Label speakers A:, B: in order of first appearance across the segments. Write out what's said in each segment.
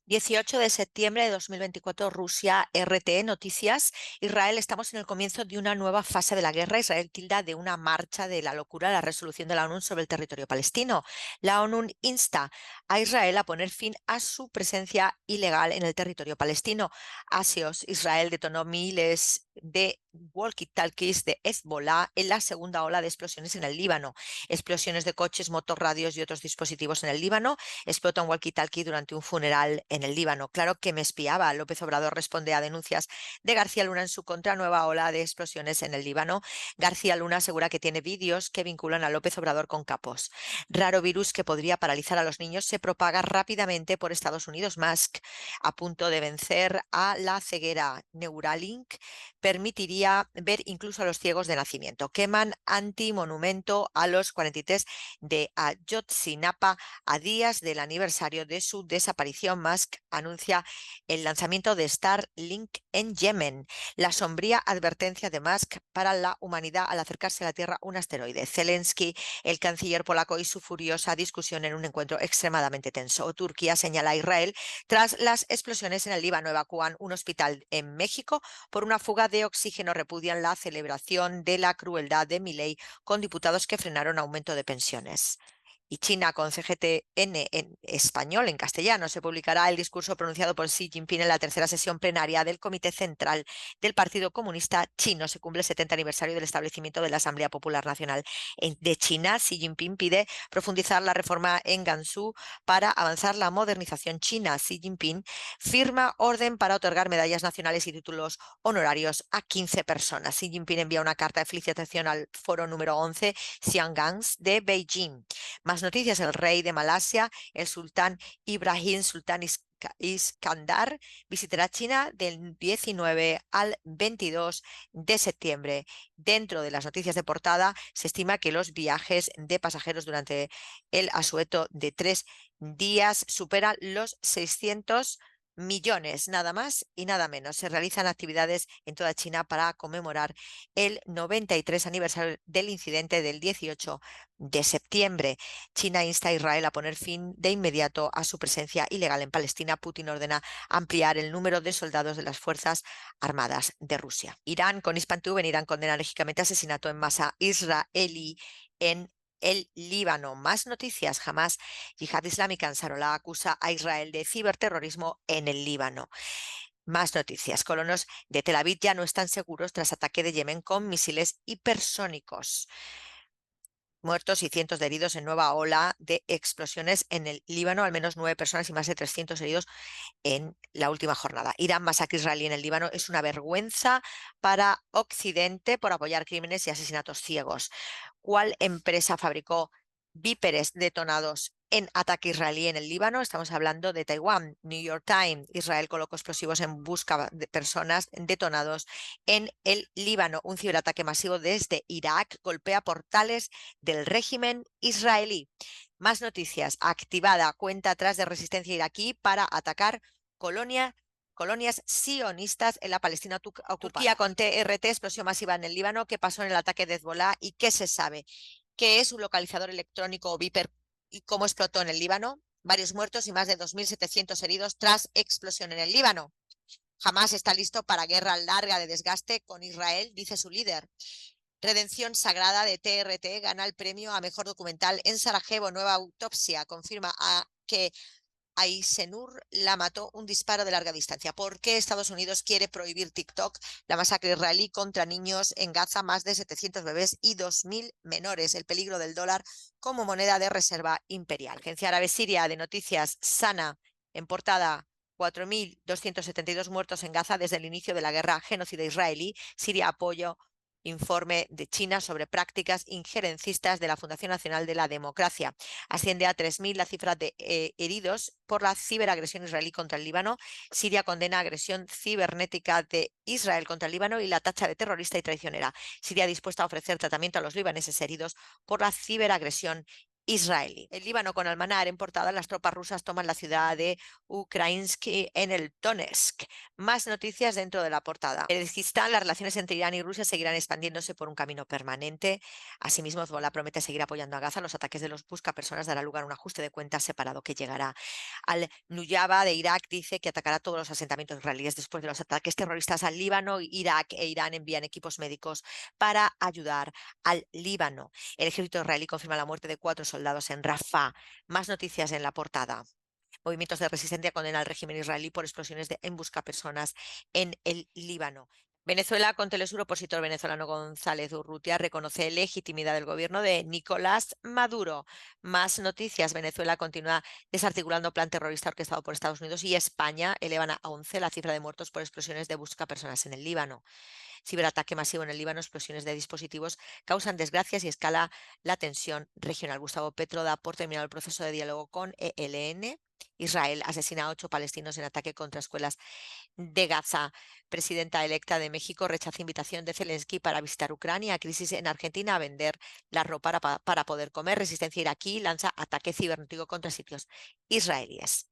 A: 18 de septiembre de 2024, Rusia, RT, noticias. Israel, estamos en el comienzo de una nueva fase de la guerra. Israel tilda de una marcha de la locura la resolución de la ONU sobre el territorio palestino. La ONU insta a Israel a poner fin a su presencia ilegal en el territorio palestino. Axios, Israel detonó miles de walkie-talkies de Hezbollah en la segunda ola de explosiones en el Líbano. Explosiones de coches, motorradios y otros dispositivos en el Líbano. Explota un walkie-talkie durante un funeral en el Líbano. Claro que me espiaba. López Obrador responde a denuncias de García Luna en su contra. Nueva ola de explosiones en el Líbano. García Luna asegura que tiene vídeos que vinculan a López Obrador con capos. Raro virus que podría paralizar a los niños se propaga rápidamente por Estados Unidos. Musk, a punto de vencer a la ceguera. Neuralink permitiría ver incluso a los ciegos de nacimiento. Queman antimonumento a los 43 de Ayotzinapa a días del aniversario de su desaparición. Musk anuncia el lanzamiento de Starlink en Yemen. La sombría advertencia de Musk para la humanidad al acercarse a la Tierra un asteroide. Zelensky, el canciller polaco, y su furiosa discusión en un encuentro extremadamente tenso. Turquía señala a Israel tras las explosiones en el Líbano. Evacúan un hospital en México por una fuga de oxígeno. Repudian la celebración de la crueldad de Milei con diputados que frenaron aumento de pensiones. Y China con CGTN en español, en castellano. Se publicará el discurso pronunciado por Xi Jinping en la tercera sesión plenaria del Comité Central del Partido Comunista Chino. Se cumple el 70 aniversario del establecimiento de la Asamblea Popular Nacional de China. Xi Jinping pide profundizar la reforma en Gansu para avanzar la modernización china. Xi Jinping firma orden para otorgar medallas nacionales y títulos honorarios a 15 personas. Xi Jinping envía una carta de felicitación al foro número 11 Xiangangs de Beijing. Más noticias: el rey de Malasia, el sultán Ibrahim Sultan Iskandar, visitará China del 19 al 22 de septiembre. Dentro de las noticias de portada, se estima que los viajes de pasajeros durante el asueto de 3 días superan los 600 millones, nada más y nada menos. Se realizan actividades en toda China para conmemorar el 93 aniversario del incidente del 18 de septiembre. China insta a Israel a poner fin de inmediato a su presencia ilegal en Palestina. Putin ordena ampliar el número de soldados de las Fuerzas Armadas de Rusia. Irán, con Hispan-TV en Irán, condena enérgicamente asesinato en masa israelí en el Líbano. Más noticias: jamás Yihad Islámica Ansarollah acusa a Israel de ciberterrorismo en el Líbano. Más noticias: colonos de Tel Aviv ya no están seguros tras ataque de Yemen con misiles hipersónicos. Muertos y cientos de heridos en nueva ola de explosiones en el Líbano, al menos 9 personas y más de 300 heridos en la última jornada. Irán, masacre israelí en el Líbano, es una vergüenza para Occidente por apoyar crímenes y asesinatos ciegos. ¿Cuál empresa fabricó víperes detonados en ataque israelí en el Líbano? Estamos hablando de Taiwán. New York Times: Israel colocó explosivos en busca de personas detonados en el Líbano. Un ciberataque masivo desde Irak golpea portales del régimen israelí. Más noticias: activada cuenta atrás de resistencia iraquí para atacar colonias sionistas en la Palestina ocupada. Turquía con TRT, explosión masiva en el Líbano. ¿Qué pasó en el ataque de Hezbollah y qué se sabe? ¿Qué es un localizador electrónico o Viper y cómo explotó en el Líbano? Varios muertos y más de 2.700 heridos tras explosión en el Líbano. Jamás está listo para guerra larga de desgaste con Israel, dice su líder. Redención Sagrada de TRT gana el premio a mejor documental en Sarajevo. Nueva autopsia confirma que Aysenur la mató un disparo de larga distancia. ¿Por qué Estados Unidos quiere prohibir TikTok? La masacre israelí contra niños en Gaza, más de 700 bebés y 2.000 menores. El peligro del dólar como moneda de reserva imperial. Agencia Árabe Siria de noticias, Sana, en portada: 4.272 muertos en Gaza desde el inicio de la guerra genocida israelí. Siria apoyo informe de China sobre prácticas injerencistas de la Fundación Nacional de la Democracia. Asciende a 3.000 la cifra de heridos por la ciberagresión israelí contra el Líbano. Siria condena agresión cibernética de Israel contra el Líbano y la tacha de terrorista y traicionera. Siria dispuesta a ofrecer tratamiento a los libaneses heridos por la ciberagresión israelí. El Líbano con Almanar en portada, las tropas rusas toman la ciudad de Ukrainsky en el Donetsk. Más noticias dentro de la portada. En Kirguistán, las relaciones entre Irán y Rusia seguirán expandiéndose por un camino permanente. Asimismo, Hezbollah promete seguir apoyando a Gaza. Los ataques de los buscapersonas dará lugar a un ajuste de cuentas separado que llegará al Nuyaba de Irak. Dice que atacará todos los asentamientos israelíes después de los ataques terroristas al Líbano. Irak e Irán envían equipos médicos para ayudar al Líbano. El ejército israelí confirma la muerte de 4 soldados en Rafah. Más noticias en la portada. Movimientos de resistencia condenan al régimen israelí por explosiones en buscapersonas en el Líbano. Venezuela, con Telesur, opositor venezolano González Urrutia reconoce legitimidad del gobierno de Nicolás Maduro. Más noticias. Venezuela continúa desarticulando plan terrorista orquestado por Estados Unidos y España elevan a 11 la cifra de muertos por explosiones de buscapersonas en el Líbano. Ciberataque masivo en el Líbano, explosiones de dispositivos causan desgracias y escala la tensión regional. Gustavo Petro da por terminado el proceso de diálogo con ELN. Israel asesina a 8 palestinos en ataque contra escuelas de Gaza. Presidenta electa de México rechaza invitación de Zelensky para visitar Ucrania. Crisis en Argentina a vender la ropa para poder comer. Resistencia iraquí lanza ataque cibernético contra sitios israelíes.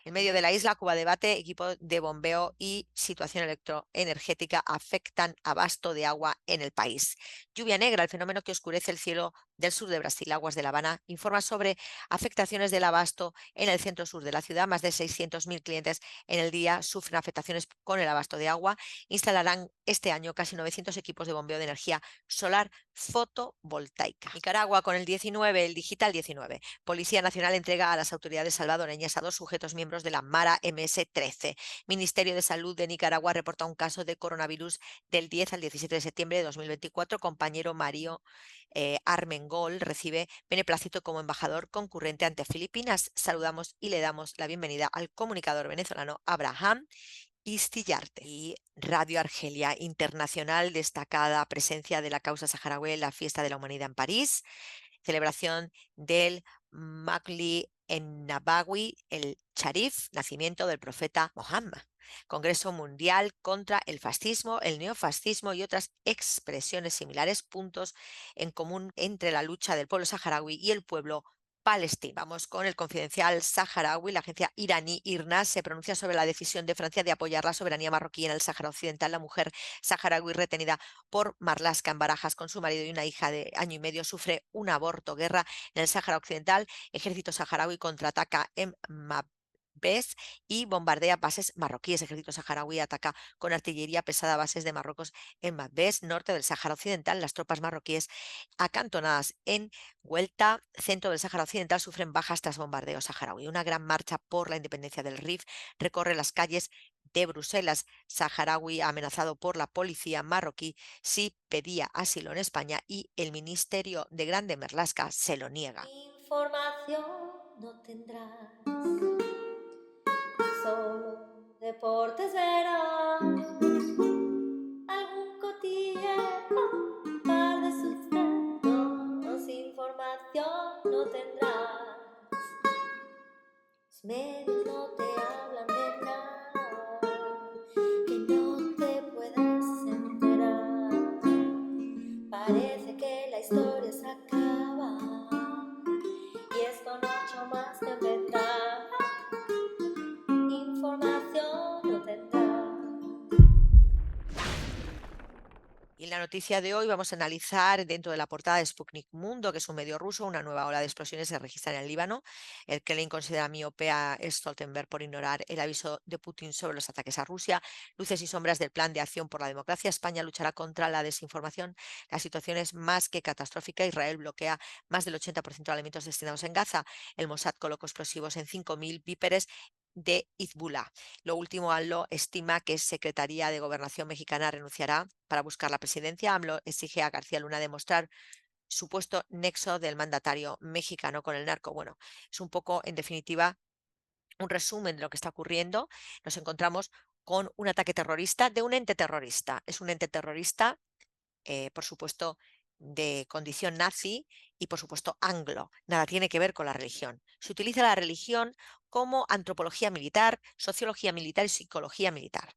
A: En medio de la isla, Cuba debate, equipo de bombeo y situación electroenergética afectan abasto de agua en el país. Lluvia negra, el fenómeno que oscurece el cielo del sur de Brasil. Aguas de La Habana informa sobre afectaciones del abasto en el centro sur de la ciudad. Más de 600.000 clientes en el día sufren afectaciones con el abasto de agua. Instalarán este año casi 900 equipos de bombeo de energía solar fotovoltaica. Nicaragua con el 19, el digital 19. Policía Nacional entrega a las autoridades salvadoreñas a 2 sujetos miembros de la Mara MS-13. Ministerio de Salud de Nicaragua reporta un caso de coronavirus del 10 al 17 de septiembre de 2024. Compañero Mario Armengol recibe beneplácito como embajador concurrente ante Filipinas. Saludamos y le damos la bienvenida al comunicador venezolano Abraham Istillarte. Y Radio Argelia Internacional, destacada presencia de la causa saharaui en la Fiesta de la Humanidad en París, celebración del Makli en Nabawi, el Sharif, nacimiento del profeta Mohammed. Congreso Mundial contra el Fascismo, el Neofascismo y otras expresiones similares, puntos en común entre la lucha del pueblo saharaui y el pueblo palestino. Vamos con el Confidencial saharaui. La agencia iraní IRNA se pronuncia sobre la decisión de Francia de apoyar la soberanía marroquí en el Sáhara Occidental. La mujer saharaui retenida por Marlaska en Barajas con su marido y una hija de año y medio sufre un aborto. Guerra en el Sáhara Occidental. Ejército saharaui contraataca en Mabes y bombardea bases marroquíes. Ejército saharaui ataca con artillería pesada bases de Marruecos en Mabes, norte del Sáhara Occidental. Las tropas marroquíes acantonadas en Huelta, centro del Sáhara Occidental, sufren bajas tras bombardeo saharaui. Una gran marcha por la independencia del Rif recorre las calles de Bruselas. Saharaui amenazado por la policía marroquí si pedía asilo en España y el Ministerio de Grande Marlaska se lo niega.
B: Información no tendrás, solo deportes verás, algún cotilleo, un par de sustratos, información no tendrás. Los medios no te hablan de nada que no te puedas enterar. Parece que la historia se acaba y esto no ha hecho más que empezar. Información no tendrás.
A: Y en la noticia de hoy vamos a analizar dentro de la portada de Sputnik Mundo, que es un medio ruso, una nueva ola de explosiones se registra en el Líbano. El Kremlin considera miope a Stoltenberg por ignorar el aviso de Putin sobre los ataques a Rusia. Luces y sombras del plan de acción por la democracia. España luchará contra la desinformación. La situación es más que catastrófica. Israel bloquea más del 80% de alimentos destinados en Gaza. El Mossad colocó explosivos en 5.000 víperes de Hezbollah. Lo último, AMLO estima que Secretaría de Gobernación mexicana renunciará para buscar la presidencia. AMLO exige a García Luna demostrar supuesto nexo del mandatario mexicano con el narco. Bueno, es un poco, en definitiva, un resumen de lo que está ocurriendo. Nos encontramos con un ataque terrorista de un ente terrorista. Es un ente terrorista, por supuesto, de condición nazi y, por supuesto, anglo. Nada tiene que ver con la religión. Se utiliza la religión como antropología militar, sociología militar y psicología militar.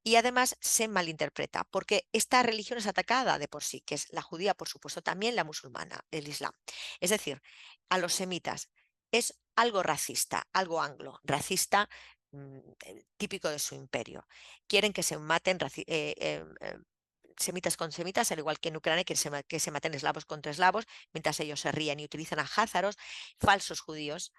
A: y además se malinterpreta, porque esta religión es atacada de por sí, que es la judía, por supuesto, también la musulmana, el islam. Es decir, a los semitas es algo racista, algo anglo, racista, típico de su imperio. Quieren que se maten semitas con semitas, al igual que en Ucrania, que se maten eslavos contra eslavos, mientras ellos se ríen y utilizan a házaros, falsos judíos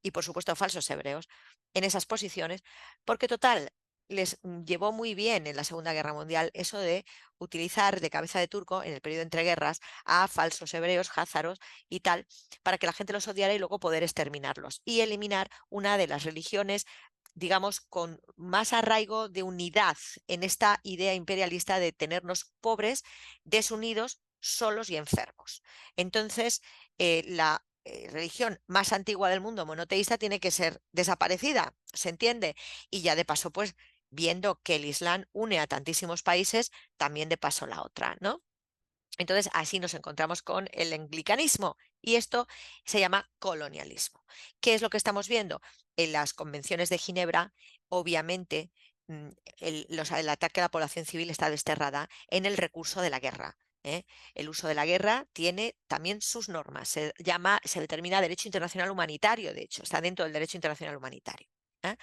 A: y, por supuesto, falsos hebreos en esas posiciones, porque total, les llevó muy bien en la Segunda Guerra Mundial eso de utilizar de cabeza de turco en el periodo entre guerras a falsos hebreos, házaros y tal, para que la gente los odiara y luego poder exterminarlos y eliminar una de las religiones, digamos, con más arraigo de unidad en esta idea imperialista de tenernos pobres, desunidos, solos y enfermos. Entonces, la religión más antigua del mundo, monoteísta, tiene que ser desaparecida, ¿se entiende? Y ya de paso, pues, viendo que el Islam une a tantísimos países, también de paso la otra, ¿no? Entonces, así nos encontramos con el anglicanismo y esto se llama colonialismo. ¿Qué es lo que estamos viendo? En las convenciones de Ginebra, obviamente, mm, el ataque a la población civil está desterrada en el recurso de la guerra. ¿Eh? El uso de la guerra tiene también sus normas. Se determina derecho internacional humanitario, de hecho, está dentro del derecho internacional humanitario. ¿Eh?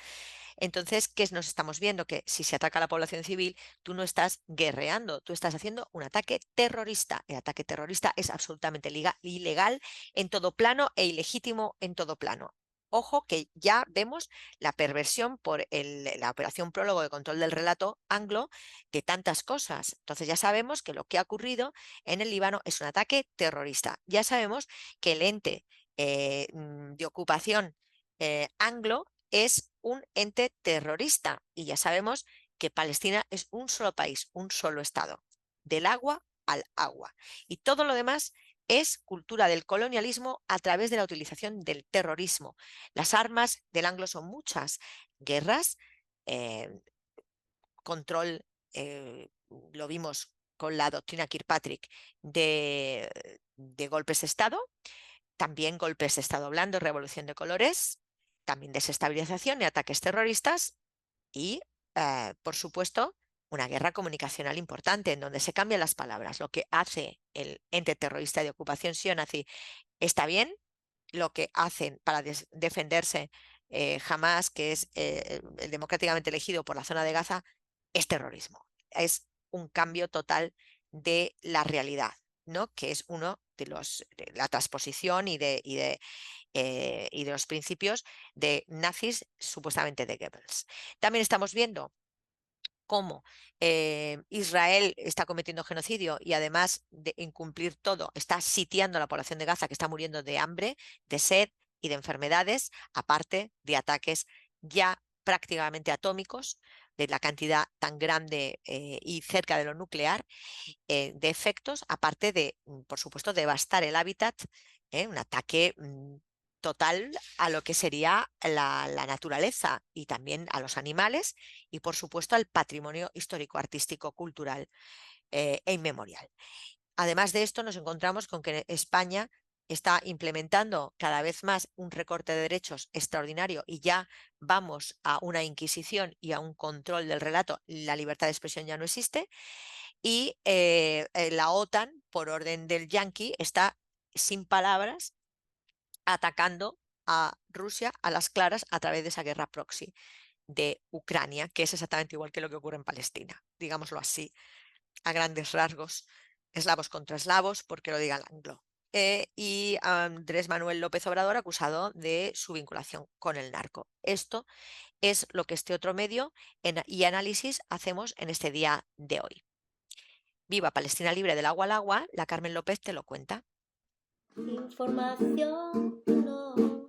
A: Entonces, ¿qué nos estamos viendo? Que si se ataca a la población civil, tú no estás guerreando, tú estás haciendo un ataque terrorista. El ataque terrorista es absolutamente ilegal en todo plano e ilegítimo en todo plano. Ojo que ya vemos la perversión por la operación prólogo de control del relato anglo de tantas cosas. Entonces ya sabemos que lo que ha ocurrido en el Líbano es un ataque terrorista. Ya sabemos que el ente de ocupación anglo es un ente terrorista y ya sabemos que Palestina es un solo país, un solo Estado, del agua al agua. Y todo lo demás es cultura del colonialismo a través de la utilización del terrorismo. Las armas del anglo son muchas: guerras, eh, control, lo vimos con la doctrina Kirkpatrick de golpes de Estado, también golpes de Estado blando, revolución de colores, también desestabilización y ataques terroristas y, por supuesto, una guerra comunicacional importante en donde se cambian las palabras. Lo que hace el ente terrorista de ocupación nazi está bien, lo que hacen para defenderse Hamas, que es el democráticamente elegido por la zona de Gaza, es terrorismo. Es un cambio total de la realidad, ¿no? Que es uno de la transposición y de los principios de nazis, supuestamente de Goebbels. También estamos viendo cómo Israel está cometiendo genocidio y además de incumplir todo, está sitiando a la población de Gaza, que está muriendo de hambre, de sed y de enfermedades, aparte de ataques ya prácticamente atómicos, de la cantidad tan grande y cerca de lo nuclear, de efectos, aparte de, por supuesto, devastar el hábitat, un ataque total a lo que sería la naturaleza y también a los animales y, por supuesto, al patrimonio histórico, artístico, cultural e inmemorial. Además de esto, nos encontramos con que España está implementando cada vez más un recorte de derechos extraordinario y ya vamos a una inquisición y a un control del relato. La libertad de expresión ya no existe y la OTAN, por orden del yanqui, está sin palabras atacando a Rusia a las claras a través de esa guerra proxy de Ucrania, que es exactamente igual que lo que ocurre en Palestina, digámoslo así, a grandes rasgos, eslavos contra eslavos, porque lo diga el anglo. Y Andrés Manuel López Obrador acusado de su vinculación con el narco. Esto es lo que este otro medio y análisis hacemos en este día de hoy. Viva Palestina libre del agua al agua, la Carmen López te lo cuenta.
B: Información no.